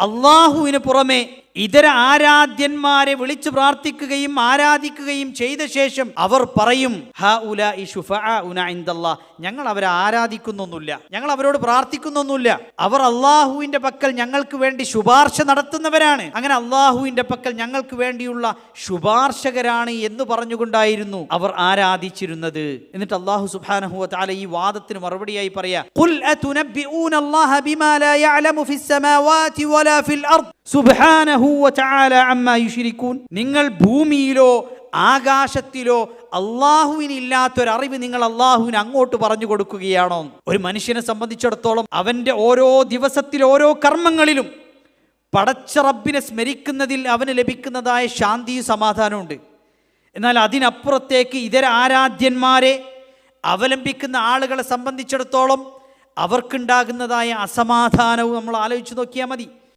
അള്ളാഹുവിന് പുറമെ ഇതര ആരാധ്യന്മാരെ വിളിച്ചു പ്രാർത്ഥിക്കുകയും ആരാധിക്കുകയും ചെയ്ത ശേഷം അവർ പറയും ഹഉലാഇ ശുഫആഉനാ ഇൻദല്ലാഹ്, ഞങ്ങൾ അവരെ ആരാധിക്കുന്നൊന്നുമില്ല, ഞങ്ങൾ അവരോട് പ്രാർത്ഥിക്കുന്നൊന്നുമില്ല, അവർ അള്ളാഹുവിന്റെ പക്കൽ ഞങ്ങൾക്ക് വേണ്ടി ശുപാർശ നടത്തുന്നവരാണ്, അങ്ങനെ അള്ളാഹുവിന്റെ പക്കൽ ഞങ്ങൾക്ക് വേണ്ടിയുള്ള ശുപാർശകരാണ് എന്ന് പറഞ്ഞുകൊണ്ടായിരുന്നു അവർ ആരാധിച്ചിരുന്നത്. എന്നിട്ട് അള്ളാഹു സുബ്ഹാനഹു വ തആല ഈ വാദത്തിന് മറുപടിയായി പറയാ, ഖുൽ അതുനബ്ബിഊനല്ലാഹ ബിമാ ലാ യഅലമു ഫിസ് സമാവാതി വലാ ഫിൽ അർദ് സുബ്ഹാനഹു വ തആല അമ്മാ യുശ്രികൂൻ. നിങ്ങൾ ഭൂമിയിലോ ആകാശത്തിലോ അള്ളാഹുവിനില്ലാത്തൊരറിവ് നിങ്ങൾ അള്ളാഹുവിന് അങ്ങോട്ട് പറഞ്ഞു കൊടുക്കുകയാണോ? ഒരു മനുഷ്യനെ സംബന്ധിച്ചിടത്തോളം അവൻ്റെ ഓരോ ദിവസത്തിൽ ഓരോ കർമ്മങ്ങളിലും പടച്ച റബ്ബിനെ സ്മരിക്കുന്നതിൽ അവന് ലഭിക്കുന്നതായ ശാന്തിയും സമാധാനമുണ്ട്. എന്നാൽ അതിനപ്പുറത്തേക്ക് ഇതര ആരാധ്യന്മാരെ അവലംബിക്കുന്ന ആളുകളെ സംബന്ധിച്ചിടത്തോളം അവർക്കുണ്ടാകുന്നതായ അസമാധാനവും നമ്മൾ ആലോചിച്ച് നോക്കിയാൽ മതി.